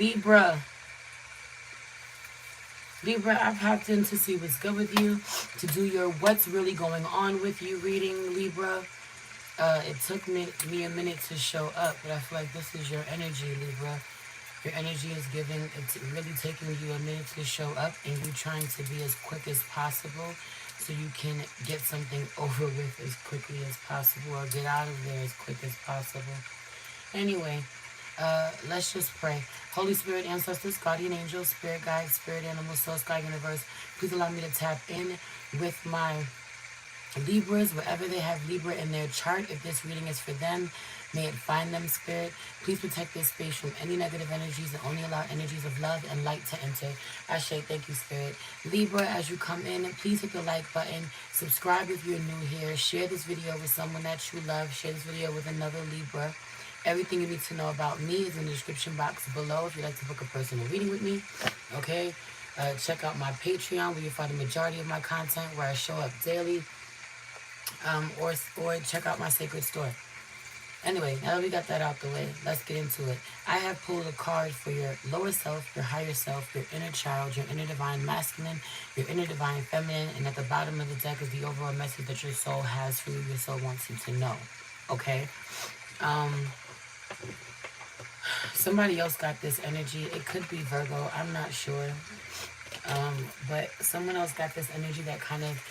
Libra. Libra, I popped in to see what's good with you, to do your what's really going on with you reading, Libra. It took me a minute to show up, but I feel like this is your energy, Libra. Your energy is giving, it's really taking you a minute to show up, and you trying to be as quick as possible so you can get something over with as quickly as possible, or get out of there as quick as possible. Anyway, let's just pray. Holy Spirit, ancestors, guardian angels, spirit guides, spirit animals, soul, sky, universe, please allow me to tap in with my Libras, wherever they have Libra in their chart. If this reading is for them, may it find them, Spirit. Please protect this space from any negative energies and only allow energies of love and light to enter. Ashe, thank you, Spirit. Libra, as you come in, please hit the like button. Subscribe if you're new here. Share this video with someone that you love. Share this video with another Libra. Everything you need to know about me is in the description box below if you'd like to book a personal reading with me. Okay? Check out my Patreon where you find the majority of my content, where I show up daily. Or check out my sacred store. Anyway, now that we got that out the way, let's get into it. I have pulled a card for your lower self, your higher self, your inner child, your inner divine masculine, your inner divine feminine, and at the bottom of the deck is the overall message that your soul has for you, your soul wants you to know. Okay? Somebody else got this energy. It could be Virgo. I'm not sure. But someone else got this energy that kind of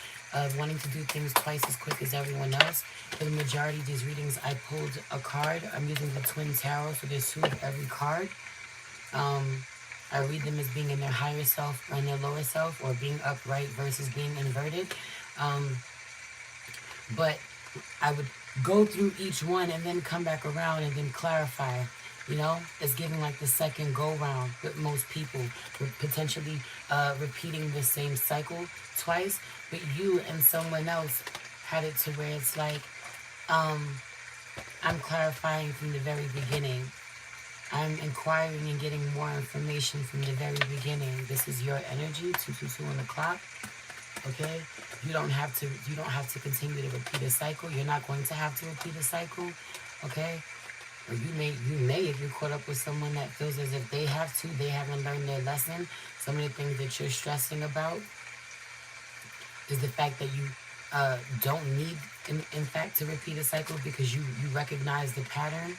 wanting to do things twice as quick as everyone else. For the majority of these readings, I pulled a card. I'm using the Twin Tarot, so there's two of every card. I read them as being in their higher self or in their lower self, or being upright versus being inverted. But I would go through each one and then come back around and then clarify. You know, it's giving like the second go round with most people, with potentially repeating the same cycle twice. But you and someone else had it to where it's like, I'm clarifying from the very beginning. I'm inquiring and getting more information from the very beginning. This is your energy, 222 on the clock. Okay? You don't have to continue to repeat a cycle. You're not going to have to repeat a cycle. Okay? Or you may, if you're caught up with someone that feels as if they have to, they haven't learned their lesson. Some of the things that you're stressing about is the fact that you don't need, in fact, to repeat a cycle, because you recognize the pattern,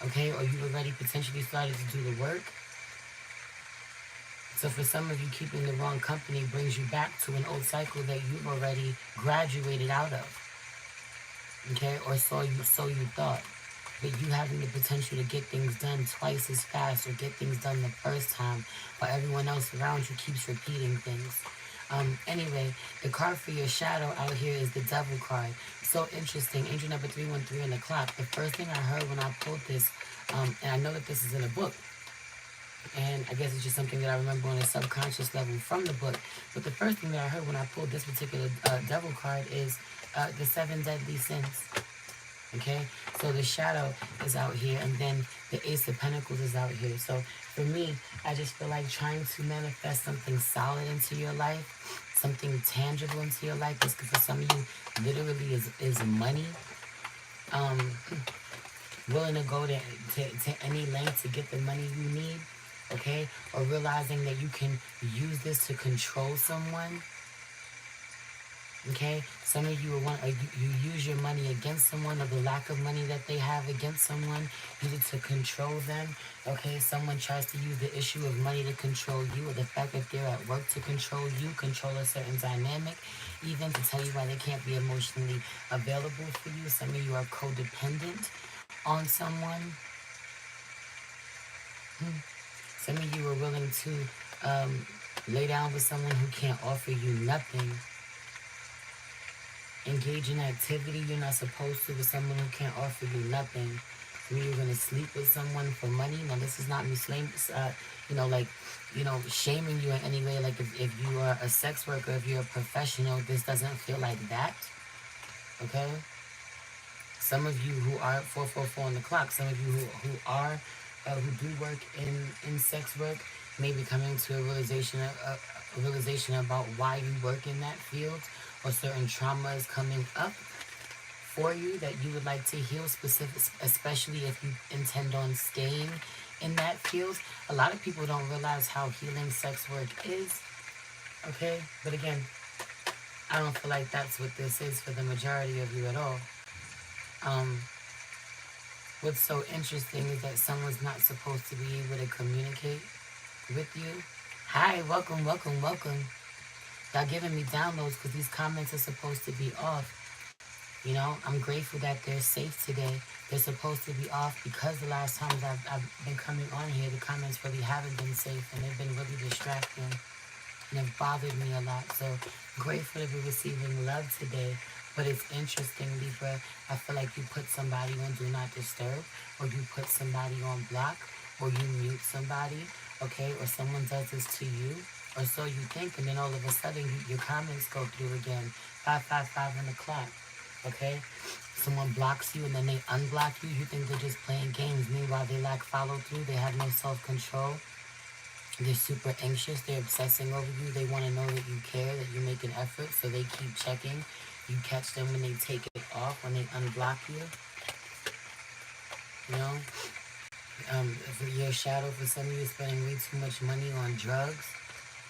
okay? Or you've already potentially started to do the work. So for some of you, keeping the wrong company brings you back to an old cycle that you've already graduated out of, okay? Or so you thought. But you having the potential to get things done twice as fast, or get things done the first time, while everyone else around you keeps repeating things. Anyway, the card for your shadow out here is the Devil card. So interesting. Angel number 313 on the clock. The first thing I heard when I pulled this, and I know that this is in a book, and I guess it's just something that I remember on a subconscious level from the book. But the first thing that I heard when I pulled this particular Devil card is the 7 deadly sins. Okay, so the shadow is out here, and then the Ace of Pentacles is out here. So for me, I just feel like trying to manifest something solid into your life, something tangible into your life. This, for some of you, literally is money. Willing to go to any length to get the money you need. Okay, or realizing that you can use this to control someone. Okay, some of you you use your money against someone, or the lack of money that they have against someone, use it to control them. Okay, someone tries to use the issue of money to control you, or the fact that they're at work to control you, control a certain dynamic, even to tell you why they can't be emotionally available for you. Some of you are codependent on someone. Some of you are willing to lay down with someone who can't offer you nothing. Engage in activity you're not supposed to with someone who can't offer you nothing. Maybe you're going to sleep with someone for money. Now, this is not me shaming you in any way. Like, if you are a sex worker, if you're a professional, this doesn't feel like that. Okay? Some of you who are 444 on the clock, some of you who do work in sex work, may be coming to a realization about why you work in that field, or certain trauma is coming up for you that you would like to heal, especially if you intend on staying in that field. A lot of people don't realize how healing sex work is. Okay, but again, I don't feel like that's what this is for the majority of you at all. Um, what's so interesting is that someone's not supposed to be able to communicate with you. Hi, welcome, welcome, welcome. Y'all giving me downloads because these comments are supposed to be off. You know, I'm grateful that they're safe today. They're supposed to be off because the last times I've been coming on here, the comments really haven't been safe and they've been really distracting and have bothered me a lot. So grateful to be receiving love today. But it's interesting, Libra. I feel like you put somebody on Do Not Disturb, or you put somebody on block, or you mute somebody, okay? Or someone does this to you, or so you think, and then all of a sudden your comments go through again. 555 on the clock, okay? Someone blocks you and then they unblock you. You think they're just playing games. Meanwhile, they lack follow through. They have no self-control. They're super anxious. They're obsessing over you. They want to know that you care, that you make an effort. So they keep checking. You catch them when they take it off, when they unblock you. You know? For your shadow, for some of you, spending way too much money on drugs.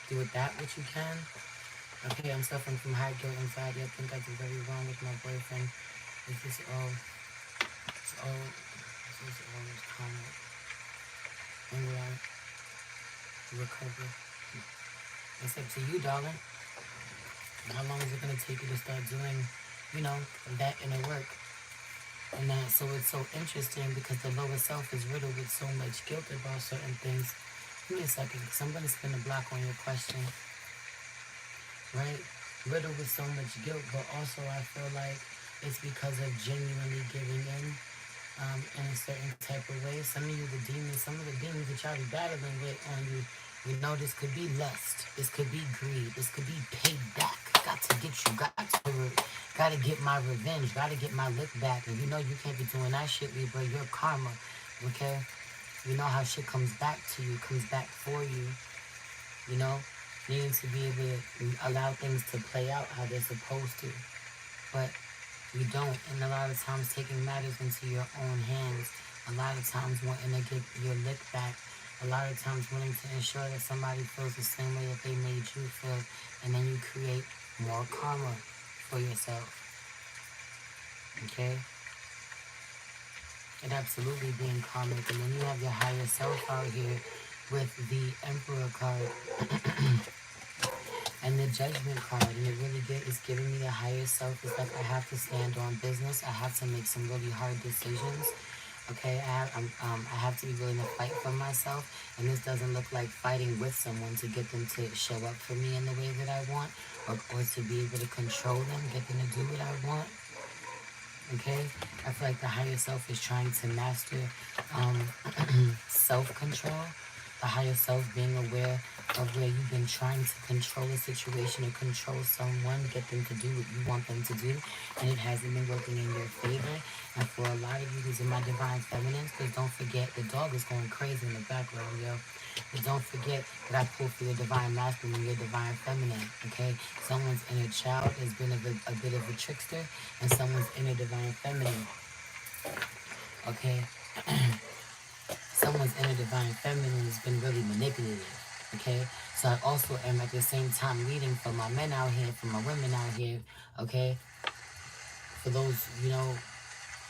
Do with that what you can. Okay, I'm suffering from high guilt anxiety. I think I did very wrong with my boyfriend. Is this all? This is all this comment. When will I recover? It's up to you, darling. How long is it going to take you to start doing, you know, that inner work? And so it's so interesting because the lower self is riddled with so much guilt about certain things. Give me a second, because I'm going to spin a block on your question. Right? Riddled with so much guilt, but also I feel like it's because of genuinely giving in a certain type of way. Some of you, some of the demons that y'all be battling with on you, you know, this could be lust, this could be greed, this could be payback. Got to get you, got to get my revenge, got to get my lick back. And you know you can't be doing that shit, Libra. You're karma, okay? You know how shit comes back to you, comes back for you, you know? Needing to be able to allow things to play out how they're supposed to. But you don't, and a lot of times taking matters into your own hands, a lot of times wanting to get your lick back, a lot of times wanting to ensure that somebody feels the same way that they made you feel, and then you create more karma for yourself. Okay? And absolutely being karmic. And then you have your higher self out here with the Emperor card and the Judgment card. And it really is giving me the higher self. It's like I have to stand on business. I have to make some really hard decisions. Okay, I have to be willing to fight for myself, and this doesn't look like fighting with someone to get them to show up for me in the way that I want, or to be able to control them, get them to do what I want. Okay, I feel like the higher self is trying to master self-control. The higher self being aware of where you've been trying to control a situation or control someone, get them to do what you want them to do, and it hasn't been working in your favor. And for a lot of you, these are my divine feminines, because don't forget, the dog is going crazy in the background, yo. But don't forget that I pull for your divine masculine and your divine feminine, okay? Someone's inner child has been a bit of a trickster, and someone's inner divine feminine, okay? Someone's inner divine feminine has been really manipulative, okay? So I also am at the same time reading for my men out here, for my women out here, okay? For those, you know,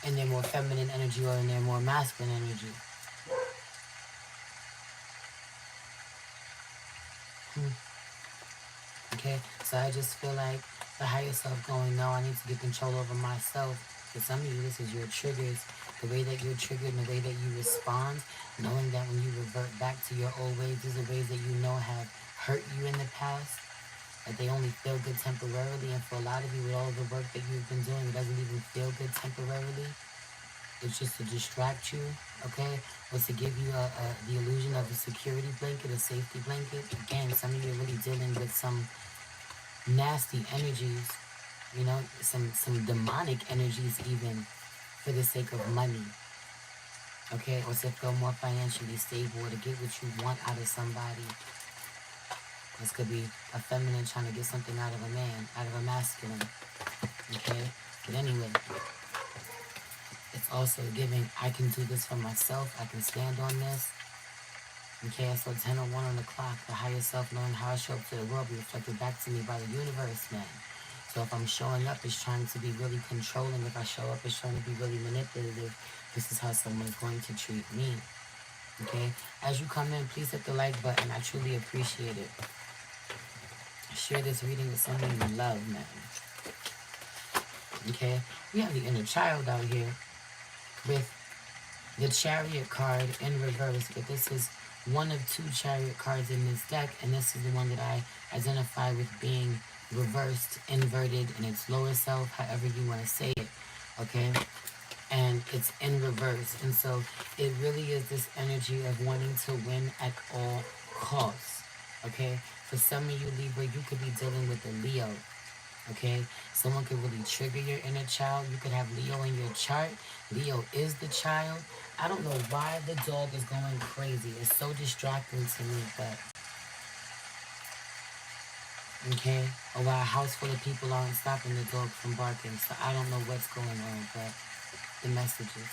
in their more feminine energy or in their more masculine energy. Okay, so I just feel like the higher self going, no, I need to get control over myself. For some of you, this is your triggers, the way that you're triggered and the way that you respond, knowing that when you revert back to your old ways, these are ways that you know have hurt you in the past, that they only feel good temporarily, and for a lot of you, with all the work that you've been doing, it doesn't even feel good temporarily. It's just to distract you, okay? Or to give you the illusion of a security blanket, a safety blanket. Again, some of you are really dealing with some nasty energies, you know, some demonic energies even, for the sake of money, okay? Or to feel more financially stable, or to get what you want out of somebody. This could be a feminine trying to get something out of a man, out of a masculine, okay? But anyway, it's also giving, I can do this for myself, I can stand on this, Okay, so 10:01 on the clock. The higher self knowing how I show up to the world be reflected back to me by the universe, man. So if I'm showing up as trying to be really controlling, if I show up as trying to be really manipulative, this is how someone's going to treat me. Okay? As you come in, please hit the like button. I truly appreciate it. Share this reading with someone you love, man. Okay? We have the inner child out here with the Chariot card in reverse, but this is one of two Chariot cards in this deck, and this is the one that I identify with being reversed, inverted, in its lower self, however you want to say it, okay? And it's in reverse, and so it really is this energy of wanting to win at all costs, okay? For some of you, Libra, you could be dealing with a Leo, okay? Someone could really trigger your inner child. You could have Leo in your chart. Leo is the child. I don't know why the dog is going crazy. It's so distracting to me, but okay? Or why a house full of people aren't stopping the dog from barking. So I don't know what's going on, but the messages.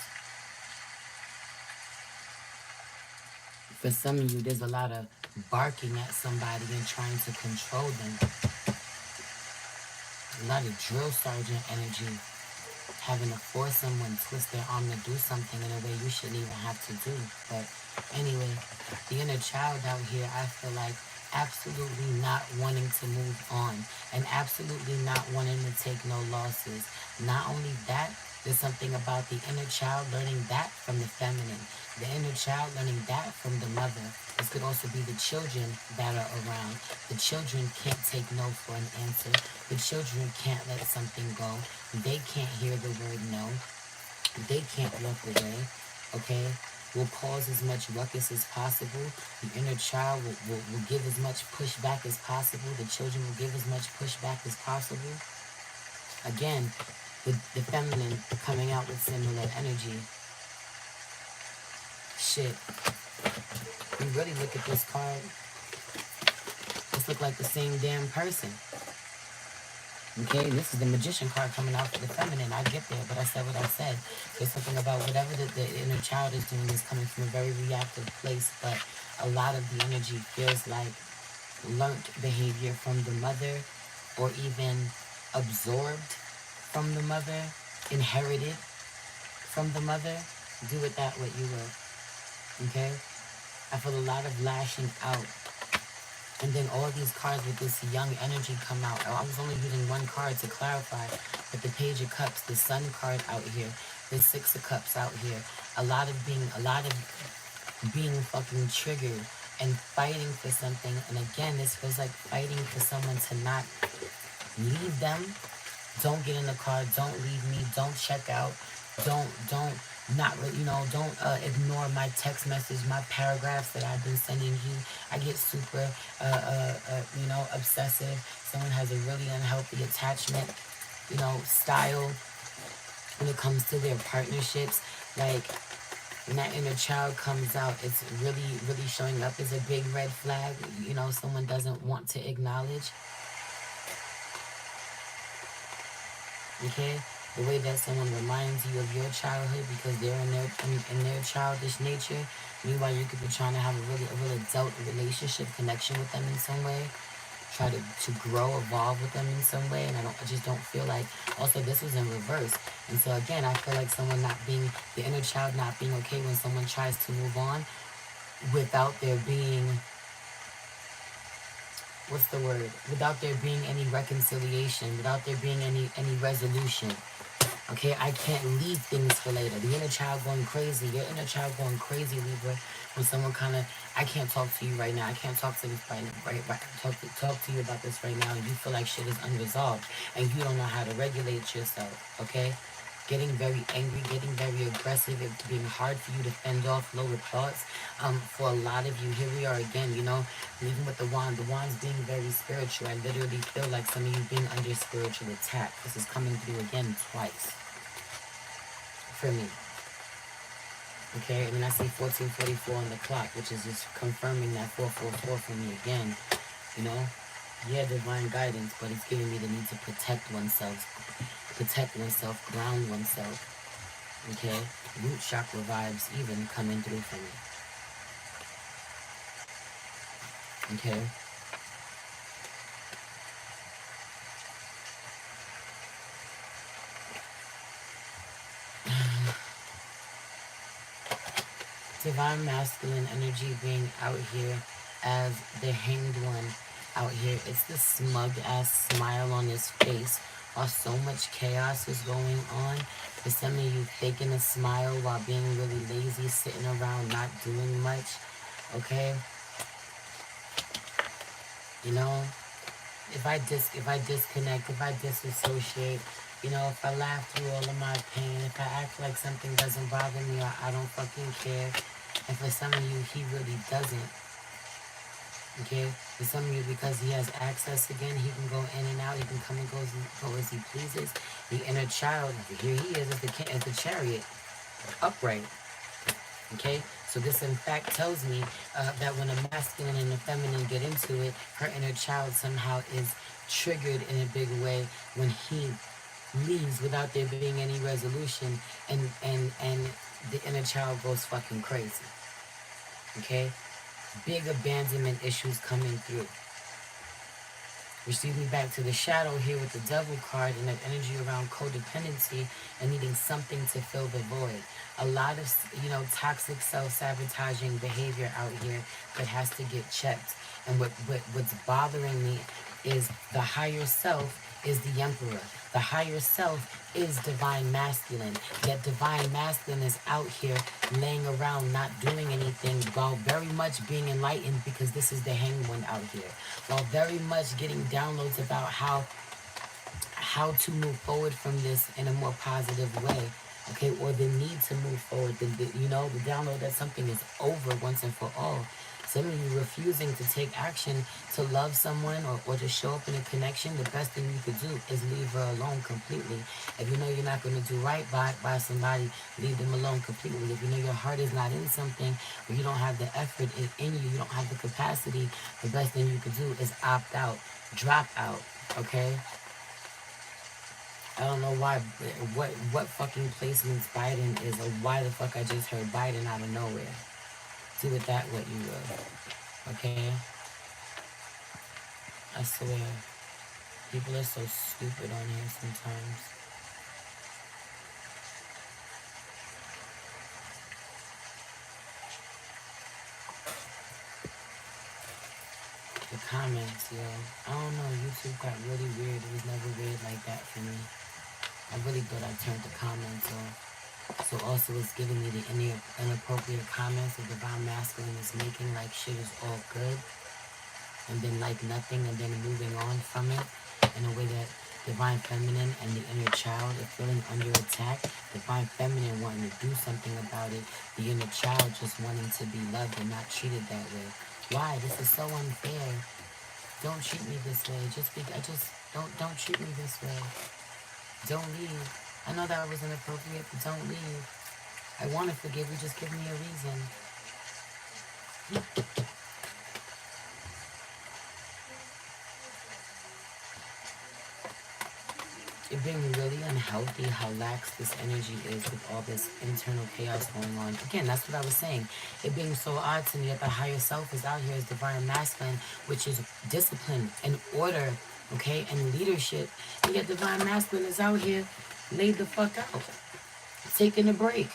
For some of you, there's a lot of barking at somebody and trying to control them. A lot of drill sergeant energy, having to force someone, twist their arm to do something in a way you shouldn't even have to do. But anyway, the inner child out here, I feel like absolutely not wanting to move on and absolutely not wanting to take no losses. Not only that, there's something about the inner child learning that from the feminine. The inner child learning that from the mother. This could also be the children that are around. The children can't take no for an answer. The children can't let something go. They can't hear the word no. They can't walk away, okay? Will cause as much ruckus as possible. The inner child will give as much pushback as possible. The children will give as much pushback as possible. Again, the feminine coming out with similar energy. Shit. You really look at this card, this look like the same damn person. Okay, this is the Magician card coming out for the feminine. I get there, but I said what I said. There's something about whatever the inner child is doing is coming from a very reactive place, but a lot of the energy feels like learned behavior from the mother, or even absorbed from the mother, inherited from the mother. Do with that what you will. Okay? I feel a lot of lashing out. And then all these cards with this young energy come out. I was only using one card to clarify, but the Page of Cups, the Sun card out here, the Six of Cups out here, a lot of being fucking triggered and fighting for something. And again, this feels like fighting for someone to not leave them. Don't get in the car. Don't leave me. Don't check out. Don't ignore my text message, my paragraphs that I've been sending you. I get super, obsessive. Someone has a really unhealthy attachment, style when it comes to their partnerships. Like, when that inner child comes out, it's really, really showing up as a big red flag, someone doesn't want to acknowledge. Okay? The way that someone reminds you of your childhood because they're in their childish nature. Meanwhile, you could be trying to have a real adult relationship connection with them in some way. Try to grow, evolve with them in some way. And I just don't feel like, also this was in reverse. And so again, I feel like the inner child not being okay when someone tries to move on without there being, without there being any reconciliation, without there being any resolution. Okay, I can't leave things for later. The inner child going crazy. Your inner child going crazy, Libra. When someone I can't talk to you right now. I can't talk to this talk to you about this right now. And you feel like shit is unresolved. And you don't know how to regulate yourself. Okay? Getting very angry, getting very aggressive. It's being hard for you to fend off lower thoughts. For a lot of you, here we are again, even with the wand. The wand's being very spiritual. I literally feel like some of you being under spiritual attack. This is coming through again twice for me. Okay, and then I see 1444 on the clock, which is just confirming that 444 for me again. Yeah, divine guidance, but it's giving me the need to protect oneself, ground oneself. Okay, root chakra vibes even coming through for me. Okay? Divine masculine energy being out here as the hanged one out here. It's the smug ass smile on his face while so much chaos is going on. For some of you, faking a smile while being really lazy, sitting around not doing much. Okay? You know, if I disconnect, if I disassociate, you know, if I laugh through all of my pain, if I act like something doesn't bother me or I don't fucking care. And for some of you, he really doesn't. Okay? For some of you, because he has access again, he can go in and out, he can come and go as he pleases. The inner child, here he is as the chariot, upright. Okay? So this in fact tells me that when a masculine and a feminine get into it, her inner child somehow is triggered in a big way when he leaves without there being any resolution, and the inner child goes fucking crazy. Okay? Big abandonment issues coming through. Which leads me back to the shadow here with the devil card and that energy around codependency and needing something to fill the void. A lot of, you know, toxic self-sabotaging behavior out here that has to get checked. And what's bothering me is the higher self is the emperor. The higher self is divine masculine. Yet divine masculine is out here laying around not doing anything while very much being enlightened, because this is the hanged one out here. While very much getting downloads about how to move forward from this in a more positive way. Okay, or the need to move forward. You know, the download that something is over once and for all. Some of you refusing to take action to love someone or to show up in a connection. The best thing you could do is leave her alone completely. If you know you're not going to do right by somebody, leave them alone completely. If you know your heart is not in something, or you don't have the effort in you, you don't have the capacity, the best thing you could do is opt out, drop out, okay? I don't know why, what fucking placements Biden is, or why the fuck I just heard Biden out of nowhere. Do with that what you will, okay? I swear, people are so stupid on here sometimes. The comments, yo. I don't know, YouTube got really weird. It was never weird like that for me. I really thought I turned the comments off. So also it's giving me the inappropriate comments that Divine Masculine is making, like shit is all good, and then like nothing, and then moving on from it in a way that Divine Feminine and the inner child are feeling under attack. Divine Feminine wanting to do something about it. The inner child just wanting to be loved and not treated that way. Why? This is so unfair. Don't treat me this way. Don't treat me this way. Don't leave. I know that was inappropriate, but don't leave. I want to forgive you. Just give me a reason. It being really unhealthy how lax this energy is with all this internal chaos going on. Again, that's what I was saying. It being so odd to me that the higher self is out here as Divine Masculine, which is discipline and order, okay, and leadership. And yet Divine Masculine is out here laid the fuck out, taking a break.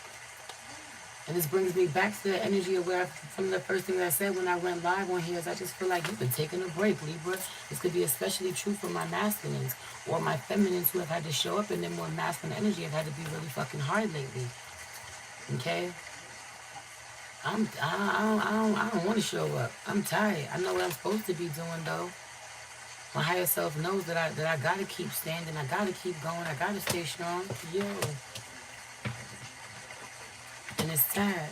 And this brings me back to the energy of where some of the first things I said when I went live on here is I just feel like you've been taking a break, Libra. This could be especially true for my masculines or my feminines who have had to show up in their more masculine energy have had to be really fucking hard lately. Okay? I don't want to show up. I'm tired. I know what I'm supposed to be doing though. My higher self knows that I gotta keep standing. I gotta keep going. I gotta stay strong. Yo. And it's sad.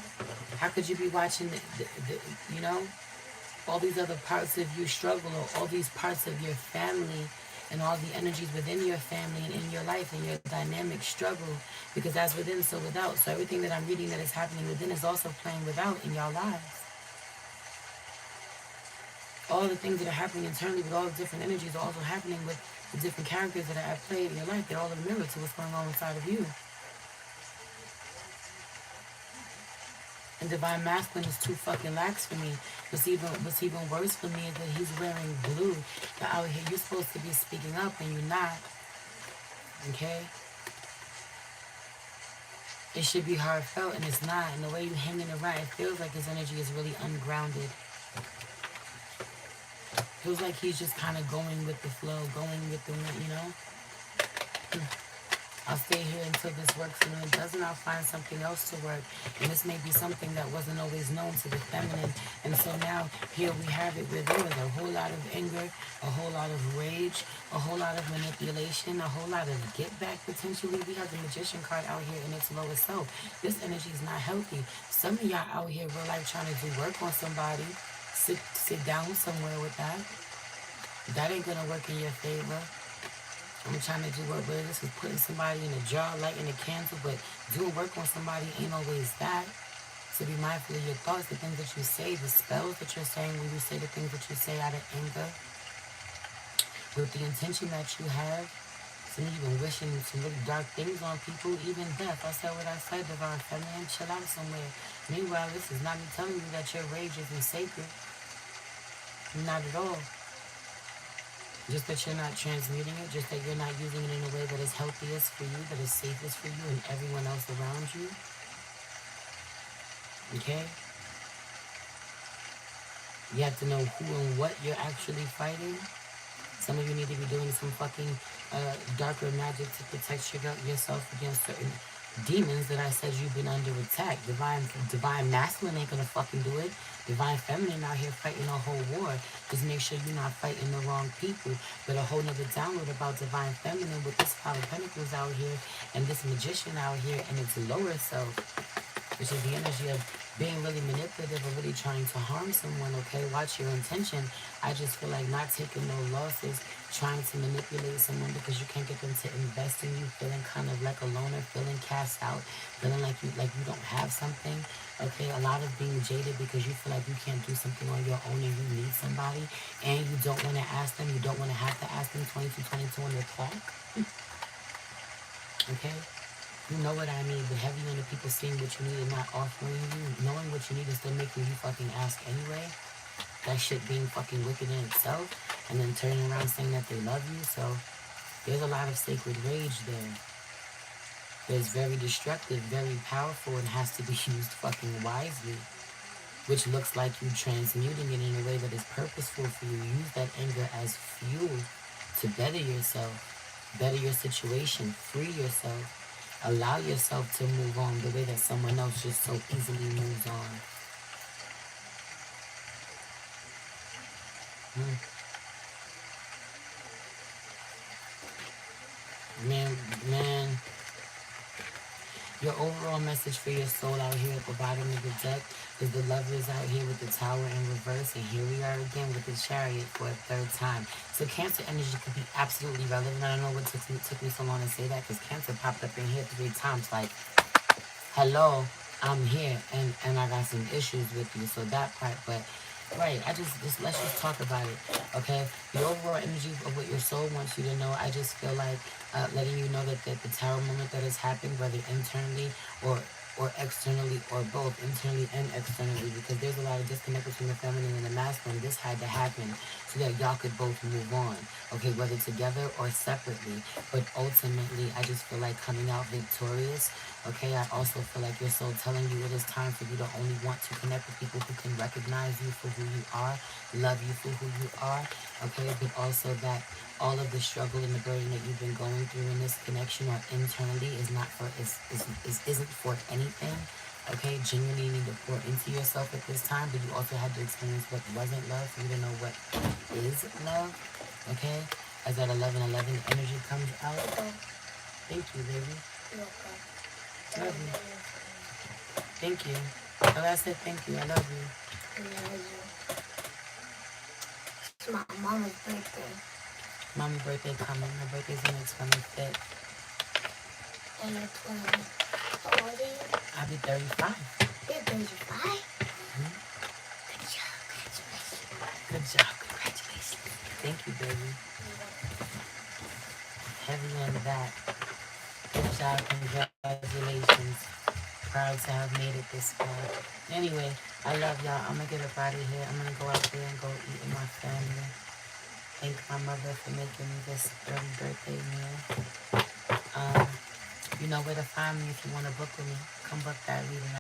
How could you be watching, you know, all these other parts of you struggle, or all these parts of your family and all the energies within your family and in your life and your dynamic struggle, because as within, so without. So everything that I'm reading that is happening within is also playing without in your lives. All the things that are happening internally with all the different energies are also happening with the different characters that are at play in your life. They're all a mirror to what's going on inside of you. And divine masculine is too fucking lax for me. What's even worse for me is that he's wearing blue. But out here, you're supposed to be speaking up and you're not. Okay? It should be heartfelt and it's not. And the way you're hanging around, it feels like his energy is really ungrounded. Feels like he's just kind of going with the flow, going with the wind, you know? I'll stay here until this works, and when it doesn't, I'll find something else to work. And this may be something that wasn't always known to the feminine. And so now, here we have it where there was a whole lot of anger, a whole lot of rage, a whole lot of manipulation, a whole lot of get back potentially. We have the Magician card out here in its lowest self. This energy is not healthy. Some of y'all out here real life trying to do work on somebody. Sit down somewhere with that. That ain't gonna work in your favor. I'm trying to do work, whether this is putting somebody in a jar, lighting a candle, but doing work on somebody ain't always that. So be mindful of your thoughts, the things that you say, the spells that you're saying when you say the things that you say out of anger, with the intention that you have. Some even wishing some really dark things on people, even death. I said what I said, divine feminine, chill out somewhere. Meanwhile, this is not me telling you that your rage isn't sacred. Not at all. Just that you're not transmuting it, just that you're not using it in a way that is healthiest for you, that is safest for you and everyone else around you. Okay? You have to know who and what you're actually fighting. Some of you need to be doing some fucking darker magic to protect yourself against certain demons that I said you've been under attack. Divine masculine ain't gonna fucking do it. Divine feminine out here fighting a whole war. Just make sure you're not fighting the wrong people. But a whole nother download about divine feminine with this Five of Pentacles out here and this Magician out here and its lower self, which is the energy of being really manipulative or really trying to harm someone, okay? Watch your intention. I just feel like not taking no losses, trying to manipulate someone because you can't get them to invest in you, feeling kind of like a loner, feeling cast out, feeling like you don't have something, okay? A lot of being jaded because you feel like you can't do something on your own and you need somebody, and you don't want to ask them, you don't want to have to ask them 22 on the clock, okay? You know what I mean, but heavy on the people seeing what you need and not offering you, knowing what you need and still making you fucking ask anyway. That shit being fucking wicked in itself, and then turning around saying that they love you. So there's a lot of sacred rage there. It's very destructive, very powerful, and has to be used fucking wisely. Which looks like you transmuting it in a way that is purposeful for you. Use that anger as fuel to better yourself, better your situation, free yourself. Allow yourself to move on the way that someone else just so easily moves on. Man, your overall message for your soul out here at the bottom of the deck is the Lovers out here with the Tower in reverse, and here we are again with the Chariot for a third time. So Cancer energy could be absolutely relevant. I don't know what took me so long to say that, because Cancer popped up in here 3 times like, hello, I'm here, and I got some issues with you, so that part, but right, let's just talk about it, okay? The overall energy of what your soul wants you to know, I just feel like letting you know that the tower moment that has happened, whether internally or externally, or both internally and externally, because there's a lot of disconnect between the feminine and the masculine. This had to happen so that y'all could both move on, okay, whether together or separately. But ultimately, I just feel like coming out victorious, okay? I also feel like your soul telling you it is time for you to only want to connect with people who can recognize you for who you are, love you for who you are, okay? But also that all of the struggle and the burden that you've been going through in this connection or internally isn't for anything, okay? Genuinely, you need to pour into yourself at this time, but you also had to experience what wasn't love for you to know what is love, okay? As that 11-11 energy comes out. Thank you, baby. Love you. Thank you. Oh, I said thank you. I love you. I love you. It's my mama's birthday. Mama's birthday coming. My birthday's on the 25th. And you're 20. How old are you? I'll be 35. You're 35? Mm-hmm. Good job. Congratulations. Good job. Congratulations. Thank you, baby. Heavy on that. Good job. Congratulations. proud to have made it this far. Anyway, I love y'all. I'm going to get up out of here. I'm going to go out there and go eat with my family. Thank my mother for making me this early birthday meal. You know where to find me if you want to book with me. Come book that reading.